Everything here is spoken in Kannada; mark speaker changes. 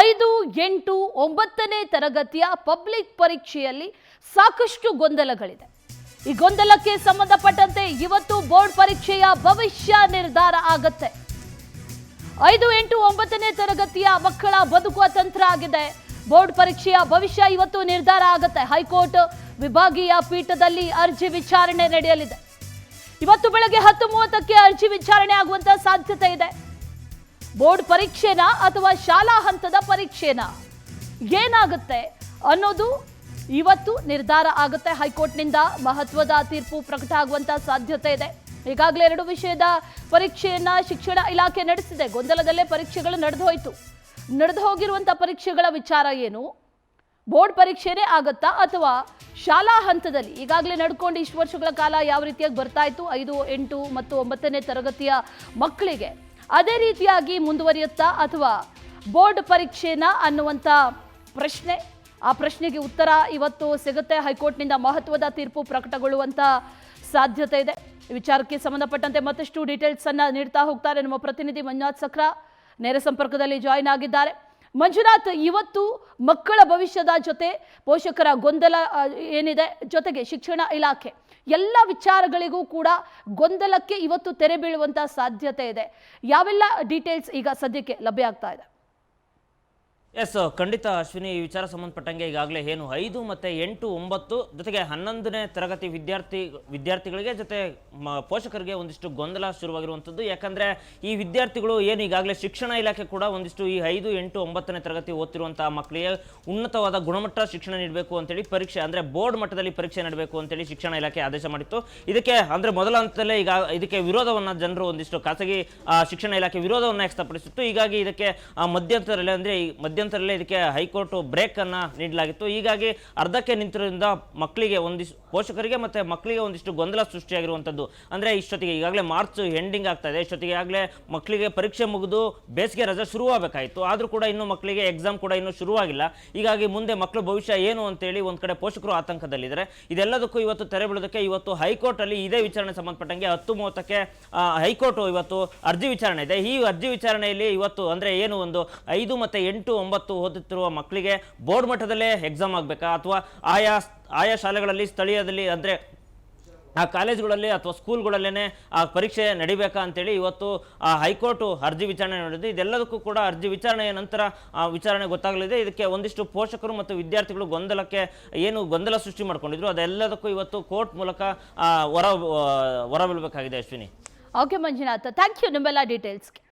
Speaker 1: 5, 8, 9ನೇ ತರಗತಿಯ ಪಬ್ಲಿಕ್ ಪರೀಕ್ಷೆಯಲ್ಲಿ ಸಾಕಷ್ಟು ಗೊಂದಲಗಳಿದೆ. ಈ ಗೊಂದಲಕ್ಕೆ ಸಂಬಂಧಪಟ್ಟಂತೆ ಇವತ್ತು ಬೋರ್ಡ್ ಪರೀಕ್ಷೆಯ ಭವಿಷ್ಯ ನಿರ್ಧಾರ ಆಗುತ್ತೆ. 5, 8, 9ನೇ ತರಗತಿಯ ಮಕ್ಕಳ ಬದುಕುವ ತಂತ್ರ ಆಗಿದೆ. ಬೋರ್ಡ್ ಪರೀಕ್ಷೆಯ ಭವಿಷ್ಯ ಇವತ್ತು ನಿರ್ಧಾರ ಆಗುತ್ತೆ. ಹೈಕೋರ್ಟ್ ವಿಭಾಗೀಯ ಪೀಠದಲ್ಲಿ ಅರ್ಜಿ ವಿಚಾರಣೆ ನಡೆಯಲಿದೆ. ಇವತ್ತು ಬೆಳಗ್ಗೆ 10:30ಕ್ಕೆ ಅರ್ಜಿ ವಿಚಾರಣೆ ಆಗುವಂತ ಸಾಧ್ಯತೆ ಇದೆ. ಬೋರ್ಡ್ ಪರೀಕ್ಷೆನಾ ಅಥವಾ ಶಾಲಾ ಹಂತದ ಪರೀಕ್ಷೆನಾ ಏನಾಗುತ್ತೆ ಅನ್ನೋದು ಇವತ್ತು ನಿರ್ಧಾರ ಆಗುತ್ತೆ. ಹೈಕೋರ್ಟ್ನಿಂದ ಮಹತ್ವದ ತೀರ್ಪು ಪ್ರಕಟ ಆಗುವಂತ ಸಾಧ್ಯತೆ ಇದೆ. ಈಗಾಗಲೇ 2 ವಿಷಯದ ಪರೀಕ್ಷೆಯನ್ನ ಶಿಕ್ಷಣ ಇಲಾಖೆ ನಡೆಸಿದೆ. ಗೊಂದಲದಲ್ಲೇ ಪರೀಕ್ಷೆಗಳು ನಡೆದು ಹೋಗಿರುವಂತ ಪರೀಕ್ಷೆಗಳ ವಿಚಾರ ಏನು? ಬೋರ್ಡ್ ಪರೀಕ್ಷೆನೇ ಆಗತ್ತಾ ಅಥವಾ ಶಾಲಾ ಹಂತದಲ್ಲಿ ಈಗಾಗಲೇ ನಡ್ಕೊಂಡು ಇಷ್ಟು ವರ್ಷಗಳ ಕಾಲ ಯಾವ ರೀತಿಯಾಗಿ ಬರ್ತಾ ಇತ್ತು 5, 8 ಮತ್ತು 9ನೇ ತರಗತಿಯ ಮಕ್ಕಳಿಗೆ ಅದೇ ರೀತಿಯಾಗಿ ಮುಂದುವರಿಯುತ್ತಾ ಅಥವಾ ಬೋರ್ಡ್ ಪರೀಕ್ಷೆನಾ ಅನ್ನುವಂಥ ಪ್ರಶ್ನೆ, ಆ ಪ್ರಶ್ನೆಗೆ ಉತ್ತರ ಇವತ್ತು ಸಿಗುತ್ತೆ. ಹೈಕೋರ್ಟ್ನಿಂದ ಮಹತ್ವದ ತೀರ್ಪು ಪ್ರಕಟಗೊಳ್ಳುವಂಥ ಸಾಧ್ಯತೆ ಇದೆ. ಈ ವಿಚಾರಕ್ಕೆ ಸಂಬಂಧಪಟ್ಟಂತೆ ಮತ್ತಷ್ಟು ಡೀಟೇಲ್ಸ್ ಅನ್ನ ನೀಡ್ತಾ ಹೋಗ್ತಾರೆ ನಮ್ಮ ಪ್ರತಿನಿಧಿ ಮಂಜುನಾಥ್ ಸಕ್ರಾ. ನೇರ ಸಂಪರ್ಕದಲ್ಲಿ ಜಾಯಿನ್ ಆಗಿದ್ದಾರೆ. ಮಂಜುನಾಥ್, ಇವತ್ತು ಮಕ್ಕಳ ಭವಿಷ್ಯದ ಜೊತೆ ಪೋಷಕರ ಗೊಂದಲ ಏನಿದೆ, ಜೊತೆಗೆ ಶಿಕ್ಷಣ ಇಲಾಖೆ ಎಲ್ಲ ವಿಚಾರಗಳಿಗೂ ಕೂಡ ಗೊಂದಲಕ್ಕೆ ಇವತ್ತು ತೆರೆ ಬೀಳುವಂತ ಸಾಧ್ಯತೆ ಇದೆ. ಯಾವೆಲ್ಲ ಡೀಟೇಲ್ಸ್ ಈಗ ಸದ್ಯಕ್ಕೆ ಲಭ್ಯ ಆಗ್ತಾ ಇದೆ?
Speaker 2: ಎಸ್, ಖಂಡಿತ ಅಶ್ವಿನಿ. ಈ ವಿಚಾರ ಸಂಬಂಧಪಟ್ಟಂಗೆ ಈಗಾಗಲೇ ಏನು 5 ಮತ್ತು 8, 9 ಜೊತೆಗೆ 11ನೇ ತರಗತಿ ವಿದ್ಯಾರ್ಥಿಗಳಿಗೆ ಜೊತೆ ಪೋಷಕರಿಗೆ ಒಂದಿಷ್ಟು ಗೊಂದಲ ಶುರುವಾಗಿರುವಂಥದ್ದು. ಯಾಕಂದರೆ ಈ ವಿದ್ಯಾರ್ಥಿಗಳು ಏನು ಈಗಾಗಲೇ ಶಿಕ್ಷಣ ಇಲಾಖೆ ಕೂಡ ಒಂದಿಷ್ಟು ಈ 5, 8, 9ನೇ ತರಗತಿ ಓದ್ತಿರುವಂಥ ಮಕ್ಕಳಿಗೆ ಉನ್ನತವಾದ ಗುಣಮಟ್ಟ ಶಿಕ್ಷಣ ನೀಡಬೇಕು ಅಂತೇಳಿ ಪರೀಕ್ಷೆ ಅಂದರೆ ಬೋರ್ಡ್ ಮಟ್ಟದಲ್ಲಿ ಪರೀಕ್ಷೆ ನೀಡಬೇಕು ಅಂತೇಳಿ ಶಿಕ್ಷಣ ಇಲಾಖೆ ಆದೇಶ ಮಾಡಿತ್ತು. ಇದಕ್ಕೆ ಅಂದರೆ ಮೊದಲ ಹಂತದಲ್ಲೇ ಈಗ ಇದಕ್ಕೆ ವಿರೋಧವನ್ನು ಜನರು ಒಂದಿಷ್ಟು ಖಾಸಗಿ ಶಿಕ್ಷಣ ಇಲಾಖೆ ವಿರೋಧವನ್ನು ವ್ಯಕ್ತಪಡಿಸಿತ್ತು. ಹೀಗಾಗಿ ಇದಕ್ಕೆ ಮಧ್ಯಂತರದಲ್ಲಿ ಅಂದರೆ ಮಧ್ಯಂತರಲ್ಲೇ ಇದಕ್ಕೆ ಹೈಕೋರ್ಟ್ ಬ್ರೇಕ್ ಅನ್ನ ನೀಡಲಾಗಿತ್ತು. ಹೀಗಾಗಿ ಅರ್ಧಕ್ಕೆ ನಿಂತಿರೋದ್ರಿಂದ ಮಕ್ಕಳಿಗೆ ಒಂದಿಷ್ಟು ಪೋಷಕರಿಗೆ ಮತ್ತೆ ಮಕ್ಕಳಿಗೆ ಒಂದಿಷ್ಟು ಗೊಂದಲ ಸೃಷ್ಟಿಯಾಗಿರುವಂಥದ್ದು. ಅಂದರೆ ಇಷ್ಟೊತ್ತಿಗೆ ಈಗಾಗಲೇ ಮಾರ್ಚ್ ಎಂಡಿಂಗ್ ಆಗ್ತಾ ಇದೆ. ಇಷ್ಟೊತ್ತಿಗೆ ಈಗಾಗಲೇ ಮಕ್ಕಳಿಗೆ ಪರೀಕ್ಷೆ ಮುಗಿದು ಬೇಸಿಗೆ ರಜೆ ಶುರುವಾಗಬೇಕಾಯಿತು. ಆದರೂ ಕೂಡ ಇನ್ನೂ ಮಕ್ಕಳಿಗೆ ಎಕ್ಸಾಮ್ ಕೂಡ ಇನ್ನೂ ಶುರುವಾಗಿಲ್ಲ. ಹೀಗಾಗಿ ಮುಂದೆ ಮಕ್ಕಳ ಭವಿಷ್ಯ ಏನು ಅಂತೇಳಿ ಒಂದು ಕಡೆ ಪೋಷಕರು ಆತಂಕದಲ್ಲಿದ್ದಾರೆ. ಇದೆಲ್ಲದಕ್ಕೂ ಇವತ್ತು ತೆರೆ ಬೀಳೋದಕ್ಕೆ ಇವತ್ತು ಹೈಕೋರ್ಟ್ ಅಲ್ಲಿ ಇದೇ ವಿಚಾರಣೆ ಸಂಬಂಧಪಟ್ಟಂಗೆ 10:30ಕ್ಕೆ ಹೈಕೋರ್ಟ್ ಇವತ್ತು ಅರ್ಜಿ ವಿಚಾರಣೆ ಇದೆ. ಈ ಅರ್ಜಿ ವಿಚಾರಣೆಯಲ್ಲಿ ಇವತ್ತು ಅಂದರೆ ಏನು ಒಂದು 5 ಮತ್ತು 8, 9 ಓದುತ್ತಿರುವ ಮಕ್ಕಳಿಗೆ ಬೋರ್ಡ್ ಮಟ್ಟದಲ್ಲೇ ಎಕ್ಸಾಮ್ ಆಗಬೇಕಾ ಅಥವಾ ಆಯಾ ಶಾಲೆಗಳಲ್ಲಿ ಸ್ಥಳೀಯದಲ್ಲಿ ಅಂದರೆ ಆ ಕಾಲೇಜುಗಳಲ್ಲಿ ಅಥವಾ ಸ್ಕೂಲ್ಗಳಲ್ಲೇ ಆ ಪರೀಕ್ಷೆ ನಡಿಬೇಕಾ ಅಂತೇಳಿ ಇವತ್ತು ಹೈಕೋರ್ಟ್ ಅರ್ಜಿ ವಿಚಾರಣೆ ನಡೆದಿದೆ. ಇದೆಲ್ಲದಕ್ಕೂ ಕೂಡ ಅರ್ಜಿ ವಿಚಾರಣೆಯ ನಂತರ ವಿಚಾರಣೆ ಗೊತ್ತಾಗಲಿದೆ. ಇದಕ್ಕೆ ಒಂದಿಷ್ಟು ಪೋಷಕರು ಮತ್ತು ವಿದ್ಯಾರ್ಥಿಗಳು ಗೊಂದಲ ಸೃಷ್ಟಿ ಮಾಡ್ಕೊಂಡಿದ್ರು. ಅದೆಲ್ಲದಕ್ಕೂ ಇವತ್ತು ಕೋರ್ಟ್ ಮೂಲಕ ಹೊರಬೀಳಬೇಕಾಗಿದೆ. Ashwini.
Speaker 1: Okay Manjunath, thank you ನಿಮ್ಮೆಲ್ಲ ಡೀಟೇಲ್ಸ್ಗೆ.